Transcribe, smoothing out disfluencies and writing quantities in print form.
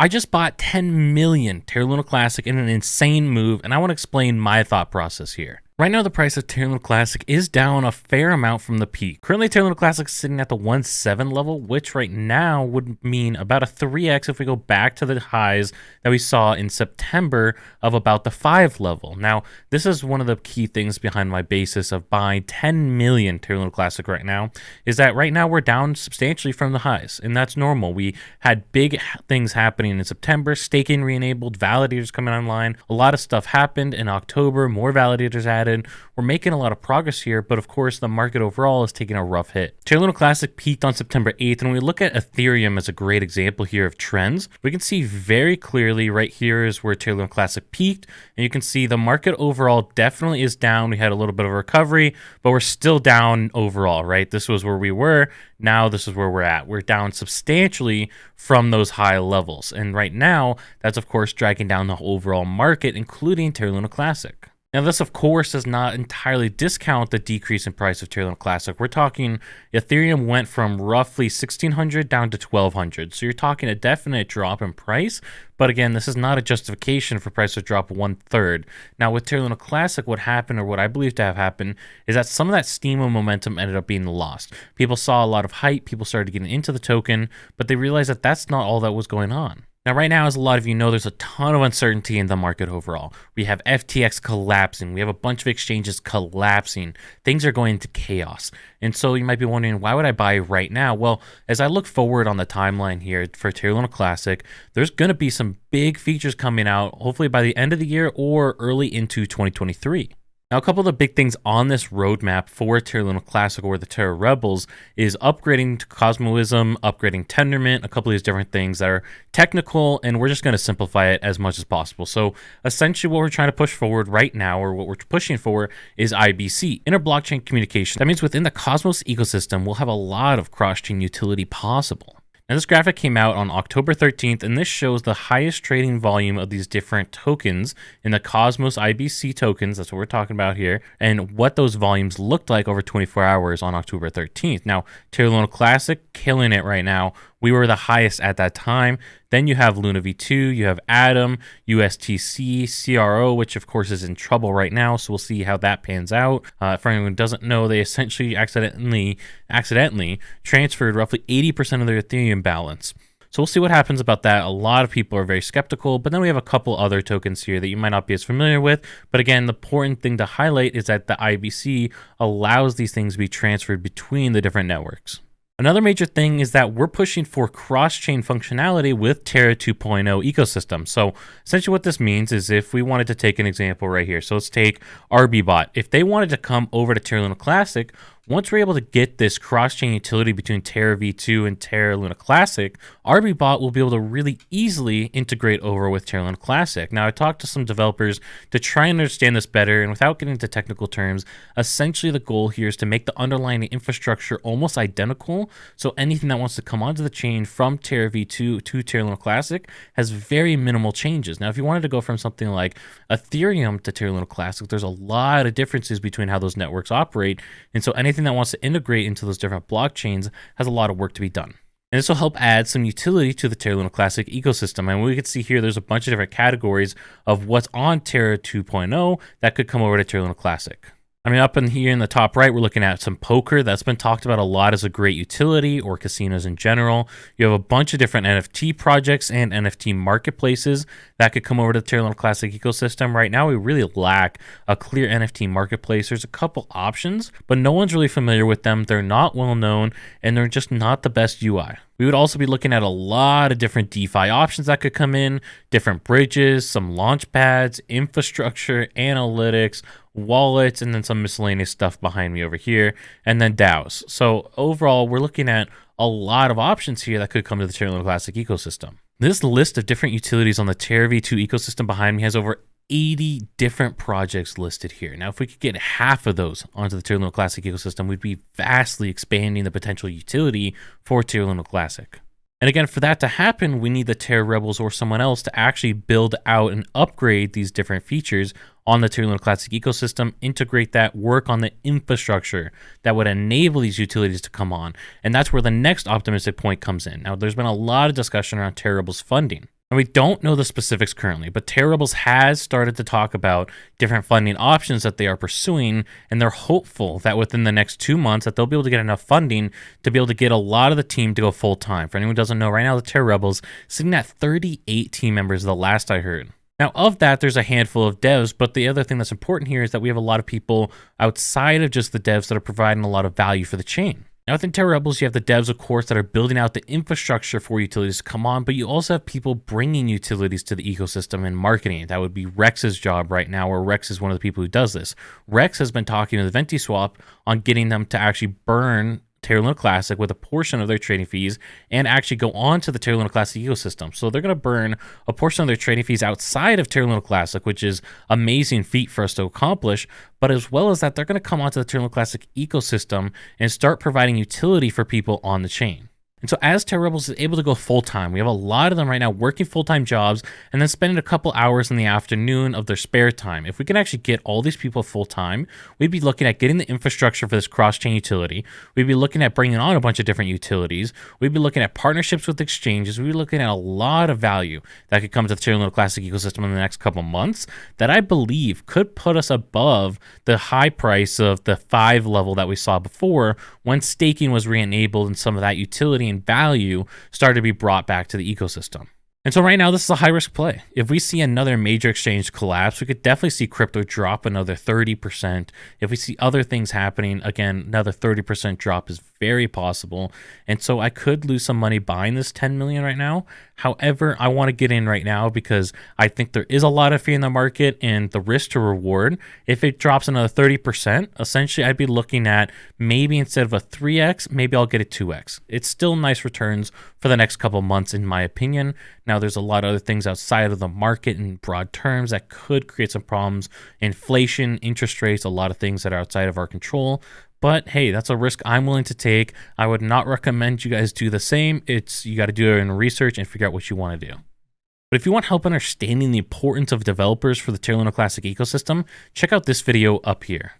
I just bought 10 million Terra Luna Classic in an insane move, and I want to explain my thought process here. Right now, the price of Terra Luna Classic is down a fair amount from the peak. Currently, Terra Luna Classic is sitting at the 1.7 level, which right now would mean about a 3x if we go back to the highs that we saw in September of about the 5 level. Now, this is one of the key things behind my basis of buying 10 million Terra Luna Classic right now, is that right now we're down substantially from the highs, and that's normal. We had big things happening in September, staking re-enabled, validators coming online, a lot of stuff happened in October, more validators added. We're making a lot of progress here, but of course the market overall is taking a rough hit. Terra Luna Classic peaked on September 8th, and when we look at Ethereum as a great example here of trends, we can see very clearly right here is where Terra Luna Classic peaked, and you can see the market overall definitely is down. We had a little bit of a recovery, but we're still down overall, right? This was where we were. Now this is where we're at. We're down substantially from those high levels, and right now that's of course dragging down the overall market, including Terra Luna Classic. Now, this, of course, does not entirely discount the decrease in price of Terra Luna Classic. We're talking Ethereum went from roughly 1,600 down to 1,200. So you're talking a definite drop in price. But again, this is not a justification for price to drop 1/3. Now, with Terra Luna Classic, what happened, or what I believe to have happened, is that some of that steam and momentum ended up being lost. People saw a lot of hype. People started getting into the token, but they realized that that's not all that was going on. Now, right now, as a lot of you know, there's a ton of uncertainty in the market overall. We have FTX collapsing. We have a bunch of exchanges collapsing. Things are going into chaos. And so you might be wondering, why would I buy right now? Well, as I look forward on the timeline here for Terra Luna Classic, there's going to be some big features coming out, hopefully by the end of the year or early into 2023. Now, a couple of the big things on this roadmap for Terra Luna Classic or the Terra Rebels is upgrading to Cosmoism, upgrading Tendermint, a couple of these different things that are technical, and we're just going to simplify it as much as possible. So essentially what we're trying to push forward right now, or what we're pushing for, is IBC, inter-blockchain communication. That means within the Cosmos ecosystem, we'll have a lot of cross-chain utility possible. Now, this graphic came out on October 13th, and this shows the highest trading volume of these different tokens in the Cosmos IBC tokens. That's what we're talking about here, and what those volumes looked like over 24 hours on October 13th. Now, Terra Luna Classic, killing it right now. We were the highest at that time. Then you have Luna V2, you have Atom, USTC, CRO, which of course is in trouble right now. So we'll see how that pans out. For anyone who doesn't know, they essentially accidentally transferred roughly 80% of their Ethereum balance. So we'll see what happens about that. A lot of people are very skeptical, but then we have a couple other tokens here that you might not be as familiar with. But again, the important thing to highlight is that the IBC allows these things to be transferred between the different networks. Another major thing is that we're pushing for cross-chain functionality with Terra 2.0 ecosystem. So essentially what this means is if we wanted to take an example right here. So let's take RBBot. If they wanted to come over to Terra Luna Classic, once we're able to get this cross-chain utility between Terra V2 and Terra Luna Classic, RBBot will be able to really easily integrate over with Terra Luna Classic. Now, I talked to some developers to try and understand this better, and without getting into technical terms, essentially the goal here is to make the underlying infrastructure almost identical, so anything that wants to come onto the chain from Terra V2 to Terra Luna Classic has very minimal changes. Now, if you wanted to go from something like Ethereum to Terra Luna Classic, there's a lot of differences between how those networks operate, and so anything that wants to integrate into those different blockchains has a lot of work to be done. And this will help add some utility to the Terra Luna Classic ecosystem. And we can see here, there's a bunch of different categories of what's on Terra 2.0 that could come over to Terra Luna Classic. I mean, up in here in the top right, we're looking at some poker. That's been talked about a lot as a great utility, or casinos in general. You have a bunch of different NFT projects and NFT marketplaces that could come over to the Terra Luna Classic ecosystem. Right now, we really lack a clear NFT marketplace. There's a couple options, but no one's really familiar with them. They're not well known, and they're just not the best UI. We would also be looking at a lot of different DeFi options that could come in, different bridges, some launch pads, infrastructure, analytics, wallets, and then some miscellaneous stuff behind me over here, and then DAOs. So overall, we're looking at a lot of options here that could come to the Terra Luna Classic ecosystem. This list of different utilities on the Terra V2 ecosystem behind me has over 80 different projects listed here. Now, if we could get half of those onto the Terra Luna Classic ecosystem, we'd be vastly expanding the potential utility for Terra Luna Classic. And again, for that to happen, we need the Terra Rebels or someone else to actually build out and upgrade these different features on the Terra Luna Classic ecosystem, integrate that, work on the infrastructure that would enable these utilities to come on. And that's where the next optimistic point comes in. Now, there's been a lot of discussion around Terra Rebels funding. And we don't know the specifics currently, but Terra Rebels has started to talk about different funding options that they are pursuing, and they're hopeful that within the next 2 months that they'll be able to get enough funding to be able to get a lot of the team to go full time. For anyone who doesn't know, right now the Terra Rebels sitting at 38 team members the last I heard. Now, of that, there's a handful of devs, but the other thing that's important here is that we have a lot of people outside of just the devs that are providing a lot of value for the chain. Now, within Terra Rebels, you have the devs, of course, that are building out the infrastructure for utilities to come on, but you also have people bringing utilities to the ecosystem and marketing. That would be Rex's job right now, where Rex is one of the people who does this. Rex has been talking to the VentiSwap on getting them to actually burn Terra Luna Classic with a portion of their trading fees and actually go on to the Terra Luna Classic ecosystem. So they're going to burn a portion of their trading fees outside of Terra Luna Classic, which is amazing feat for us to accomplish. But as well as that, they're going to come onto the Terra Luna Classic ecosystem and start providing utility for people on the chain. And so as Terra Rebels is able to go full-time, we have a lot of them right now working full-time jobs and then spending a couple hours in the afternoon of their spare time. If we can actually get all these people full-time, we'd be looking at getting the infrastructure for this cross-chain utility. We'd be looking at bringing on a bunch of different utilities. We'd be looking at partnerships with exchanges. We'd be looking at a lot of value that could come to the Terra Luna Classic ecosystem in the next couple months that I believe could put us above the high price of the 5 level that we saw before when staking was re-enabled and some of that utility and value started to be brought back to the ecosystem. And so right now, this is a high-risk play. If we see another major exchange collapse, we could definitely see crypto drop another 30%. If we see other things happening, again, another 30% drop is very possible. And so I could lose some money buying this 10 million right now. However, I want to get in right now because I think there is a lot of fear in the market and the risk to reward. If it drops another 30%, essentially I'd be looking at maybe instead of a 3x, maybe I'll get a 2x. It's still nice returns for the next couple months, in my opinion. Now, there's a lot of other things outside of the market in broad terms that could create some problems. Inflation, interest rates, a lot of things that are outside of our control. But hey, that's a risk I'm willing to take. I would not recommend you guys do the same. You got to do it in research and figure out what you want to do. But if you want help understanding the importance of developers for the Terra Luna Classic ecosystem, check out this video up here.